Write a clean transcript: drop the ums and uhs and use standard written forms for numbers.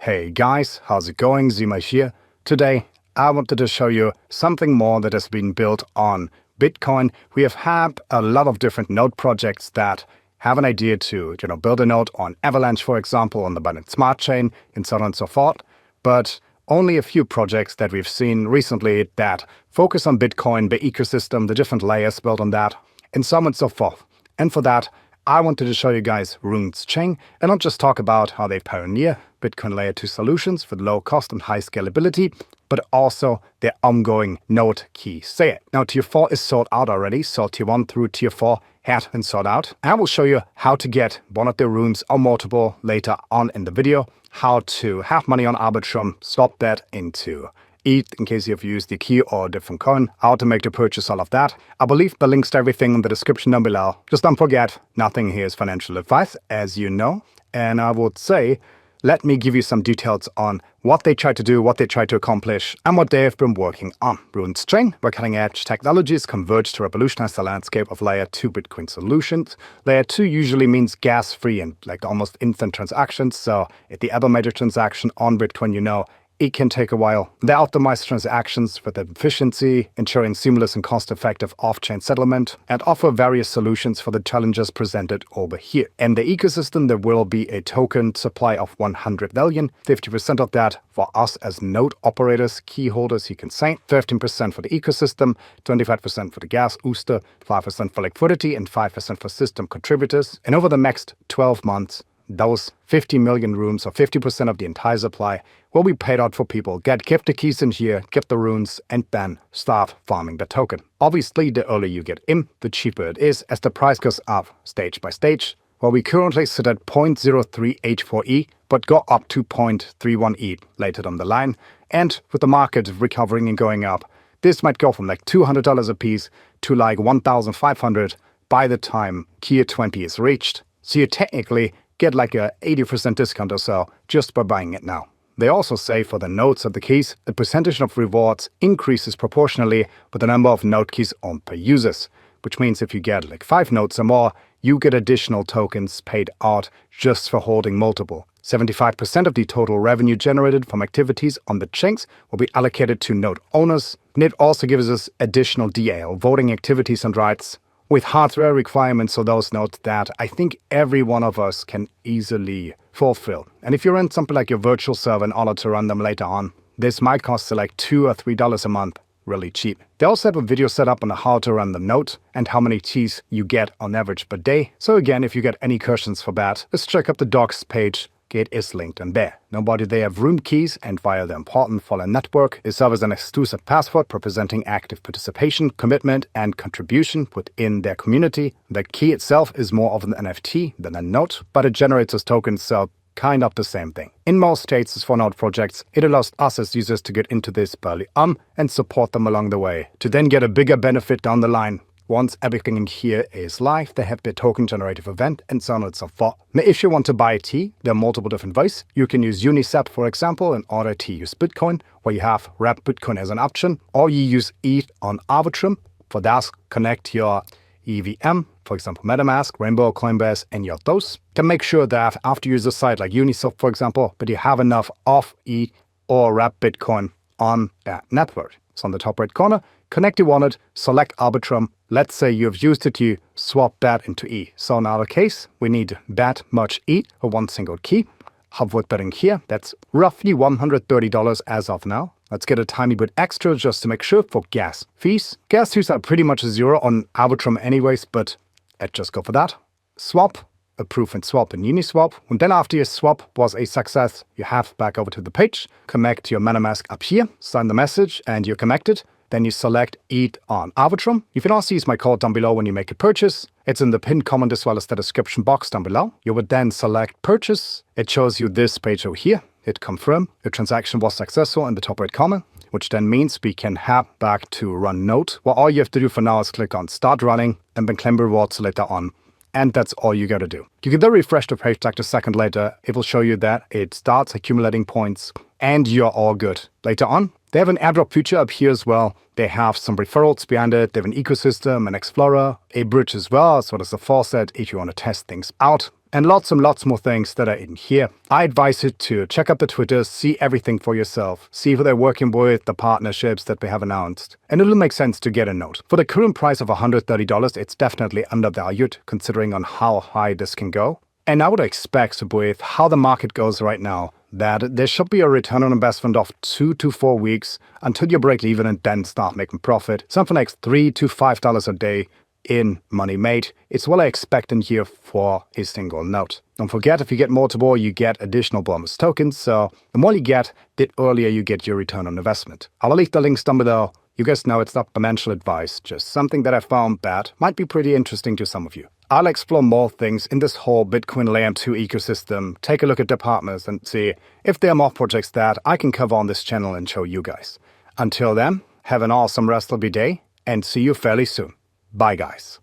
Hey guys, how's it going? Zima here. Today, I wanted to show you something more that has been built on Bitcoin. We have had a lot of different node projects that have an idea to, build a node on Avalanche, for example, on the Binance Smart Chain, and so on and so forth. But only a few projects that we've seen recently that focus on Bitcoin, the ecosystem, the different layers built on that, and so on and so forth. And for that, I wanted to show you guys Runes Chain and not just talk about how they pioneer Bitcoin Layer 2 solutions with low cost and high scalability, but also their ongoing node key sale. Now, Tier 4 is sold out already, so Tier 1 through Tier 4 had been sold out. I will show you how to get one of the runes or multiple later on in the video, how to have money on Arbitrum, swap that into ETH in case you've used the key or a different coin, how to make the purchase, all of that. I believe the links to everything in the description down below. Just don't forget, nothing here is financial advice, as you know. And I would say, let me give you some details on what they try to do, what they try to accomplish, and what they have been working on. Runes Chain, where cutting-edge technologies converge to revolutionize the landscape of Layer 2 Bitcoin solutions. Layer 2 usually means gas-free and almost instant transactions, so at the other major transaction on Bitcoin, it can take a while. They optimize transactions with efficiency, ensuring seamless and cost-effective off-chain settlement, and offer various solutions for the challenges presented over here. In the ecosystem, there will be a token supply of 100 million, 50% of that for us as node operators, key holders, you can say, 15% for the ecosystem, 25% for the gas booster, 5% for liquidity, and 5% for system contributors. And over the next 12 months, those 50 million rooms, or 50% of the entire supply, will be paid out for people. Keep the keys in here, get the runes, and then start farming the token. Obviously, the earlier you get in, the cheaper it is, as the price goes up stage by stage. While we currently sit at 0.0384 but go up to 0.31 later down the line. And with the market recovering and going up, this might go from $200 a piece to $1,500 by the time Tier 20 is reached. So you technically get a 80% discount or so just by buying it now. They also say for the nodes of the keys, the percentage of rewards increases proportionally with the number of node keys owned per users, which means if you get 5 nodes or more, you get additional tokens paid out just for holding multiple. 75% of the total revenue generated from activities on the chains will be allocated to node owners, and it also gives us additional DAO, voting activities and rights, with hardware requirements for those nodes that I think every one of us can easily fulfill. And if you rent something like your virtual server in order to run them later on, this might cost you $2 or $3 a month, really cheap. They also have a video set up on how to run the node and how many keys you get on average per day. So again, if you get any questions for that, just check up the docs page. It is linked in there. Nobody they have room keys, and via the important Fallen network, it serves as an exclusive password representing active participation, commitment, and contribution within their community. The key itself is more of an NFT than a node, but it generates those tokens, so kind of the same thing. In most cases for node projects, it allows us as users to get into this early on and support them along the way, to then get a bigger benefit down the line. Once everything in here is live, they have their token generative event and so on and so forth. Now, if you want to buy T, there are multiple different ways. You can use Uniswap, for example, in order to use Bitcoin, where you have wrap Bitcoin as an option, or you use ETH on Arbitrum. For that, connect your EVM, for example, MetaMask, Rainbow, Coinbase, and your those. To make sure that after you use a site like Uniswap, for example, but you have enough of ETH or wrap Bitcoin on that network. So on the top right corner, connect your wallet, select Arbitrum. Let's say you've used it, you swap that into E. So in our case, we need that much E for one single key. Have worth betting here. That's roughly $130 as of now. Let's get a tiny bit extra just to make sure for gas fees. Gas fees are pretty much zero on Arbitrum anyways, but let's just go for that. Swap, approve and swap in Uniswap. And then after your swap was a success, you have back over to the page, connect your MetaMask up here, sign the message, and you're connected. Then you select ETH on Arbitrum. You can also use my code down below when you make a purchase. It's in the pinned comment as well as the description box down below. You would then select purchase. It shows you this page over here. Hit confirm. Your transaction was successful in the top right corner, which then means we can head back to run node. Well, all you have to do for now is click on start running and then claim rewards later on. And that's all you gotta do. You can then refresh the page a second later. It will show you that it starts accumulating points and you're all good. Later on, they have an airdrop feature up here as well. They have some referrals behind it. They have an ecosystem, an explorer, a bridge as well, as well as a faucet if you want to test things out. and lots more things that are in here. I advise you to check out the Twitter, see everything for yourself, see who they're working with, the partnerships that they have announced, and it'll make sense to get a note. For the current price of $130, it's definitely undervalued considering on how high this can go. And I would expect with how the market goes right now that there should be a return on investment of 2 to 4 weeks until you break even and then start making profit. Something like $3 to $5 a day in money made. It's what I expect in here for a single note. Don't forget, if you get multiple, you get additional bonus tokens. So the more you get, the earlier you get your return on investment. I'll leave the links down below. You guys know it's not financial advice, just something that I found that might be pretty interesting to some of you. I'll explore more things in this whole Bitcoin Layer 2 ecosystem, take a look at the partners and see if there are more projects that I can cover on this channel and show you guys. Until then, have an awesome rest of your day and see you fairly soon. Bye guys.